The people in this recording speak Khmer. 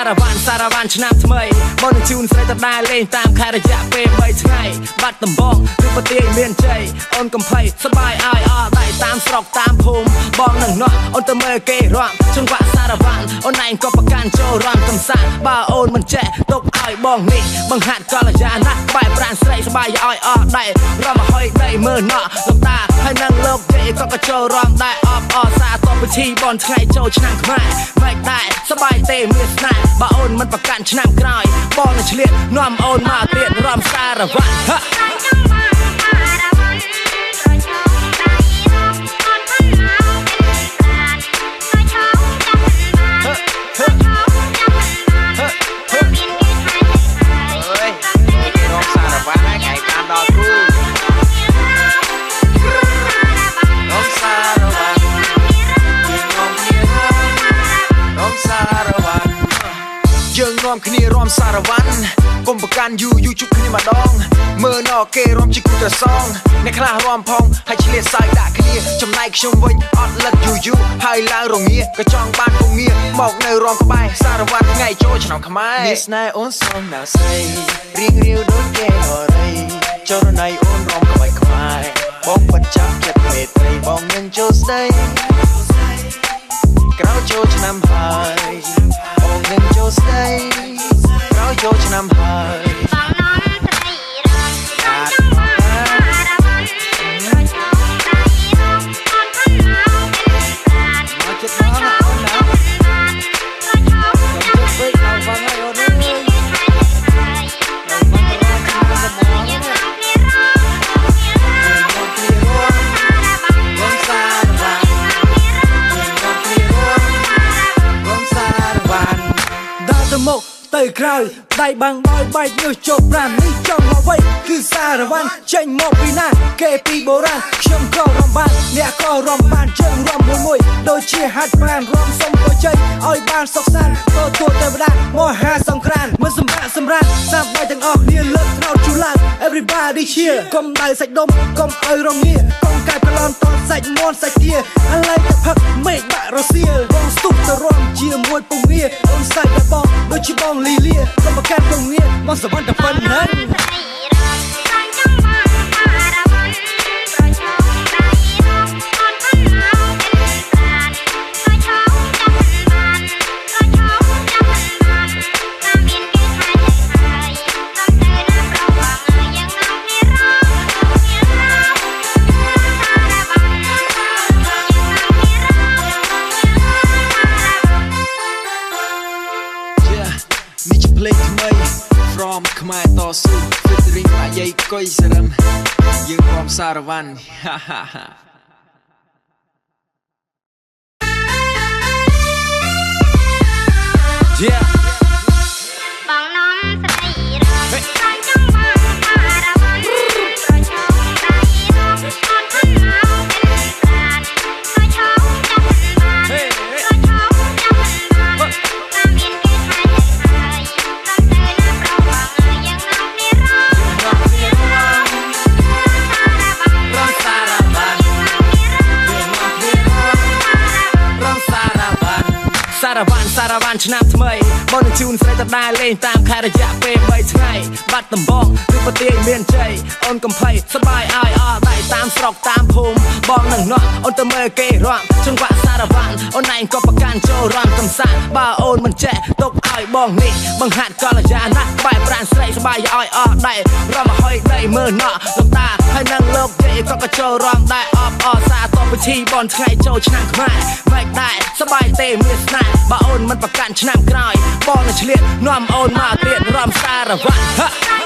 សារវ៉ាន់ឆ្នាំថ្មីបងនឹងជូនស្រីតដាលេងតាមខែរយៈពេល3ថ្ងៃបាត់ដំបងឬប្រទាយមានជ័យអូនកំភៃសបាយឲ្យអត់ដៃតាមស្រុកតាមភូមិបងនឹងណោះអូនទៅមើលគេរំចង្វាក់សារវ៉ាន់អូនឯងក៏ប្រកាន់ចូលរំកំសាន្តបើអូនមិនចេះទុកឲ្យបងនេះបង្ហាត់កល្យាណាស់បែបប្រានស្រីសបាយឲ្យអត់ដៃរំឲ្យដៃមើលណោះលោកតាហើយនឹងលោកទេក៏ចូលរំដែរអបអសាតពិធីបនថ្ងៃចូលឆ្នាំខ្មែរមិនដែរសបាយទេមានស្នេហ៍បើអូនមិនប្រកាន់ឆ្នាំក្រោយបងនឹងឆ្លៀតនាំអូនមកទៀតរំសារវ៉ាន់យើងនាំគ្នារំសារវ៉ាន់កុំប្រកាន់យូជប់គ្នាម្ដងមើលណគេរំជាគូត្រសងអ្នកខ្លះរំផងហើយឆ្លៀតសើចដាក់គ្នាចំណែកខ្ញុំវិញអត់លិតយូហើយឡើងរងាក៏ចង់បានពងងារមកនៅរំក្បែរសារវ៉ាន់ថ្ងៃចូលឆ្នាំខ្មែរនេះស្នេហ៍អូនសុំណាស្រីរៀងរាវដូចគេអរីចរណៃអូនរំក្បែរខ្មែរបងបិទចាប់ចិត្តមេត្រីបងនឹងចូលស្ដីក្រោយចូលឆ្នាំហើយបងនឹងចូលស្ដីក្រោយចូលឆ្នាំហើយបងនាំស្រីរំចាំចង់មកក្រោយចូលស្ដីរំអត់ខំមកប្រានមកចិត្តមកណាអូនណាក្រោយចូលពេកដល់វ៉ាន់ហើយអូនមកទៅក្រោយដៃបាំងដោយបែកញើសចូលប្រាំនេះចង់មកវិញគឺសារវ៉ាន់ចេញមកពីណាគេពីបុរាណខ្ញុំក៏រំបានអ្នកក៏រំបានជើងរំមួយដូចជាហាត់ប្រានរំសុំក៏ចេញឲ្យបានសុខសាន្តទទួលទេវតាមហាសង្គ្រាមមិនសម្រាប់សាប់បាយទាំងអស់គ្នាលើកថ្នោតជូឡើង everybody cheer កុំដៅសាច់ដុំកុំឲ្យរងាកុំកាយប្រឡំតសាច់មន់សាច់ទាឥឡូវទៅផឹកមេឃបាក់រសៀលបងស្ទុះទៅរំជាមួយពងងារអូនសាច់តែបងដូចជាបងលីលាកុំប្រកាន់ពងងារមកសវណ្ណតែប៉ុណ្ណឹងfrom ខ្មែរតស៊ូ featuring ម៉ាយាយកុយសរឹមយើងរំសារវ៉ាន់Yeah បងនាំស្រីរំចាំចង់មកសារវ៉ាន់ក្រោយចូលស្ដីរំអត់ខំមកប្រានក្រោយចូលចាំបានក្រោយចូលចាំបានតាមមានគេហើយហើយសារវ៉ាន់ឆ្នាំថ្មីបងនឹងជូនស្រីតដាលេងតាមខែរយៈពេល3ថ្ងៃបាត់ដំបងឬប្រទាយមានជ័យអូនកំភៃសបាយឲ្យអត់ដៃតាមស្រុកតាមភូមិបងនឹងណោះអូនទៅមើលគេរំចង្វាក់សារវ៉ាន់អូនឯងក៏ប្រកាន់ចូលរំកំសាន្តបើអូនមិនចេះទុកឲ្យបងនេះបង្ហាត់កល្យាណាស់បែបប្រានស្រីសបាយឲ្យអត់ដៃរំឲ្យដៃមើលណោះលោកតាហើយនឹងលោកទេក៏ចូលរំដែរអបអសាតពិធីបនថ្ងៃចូលឆ្នាំខ្មែរមិនដែរសបាយទេមានស្នេហ៍បើអូនមិនប្រកាន់ឆ្នាំក្រោយបងនឹងឆ្លៀតនាំអូនមកទៀតរំសារវ៉ាន់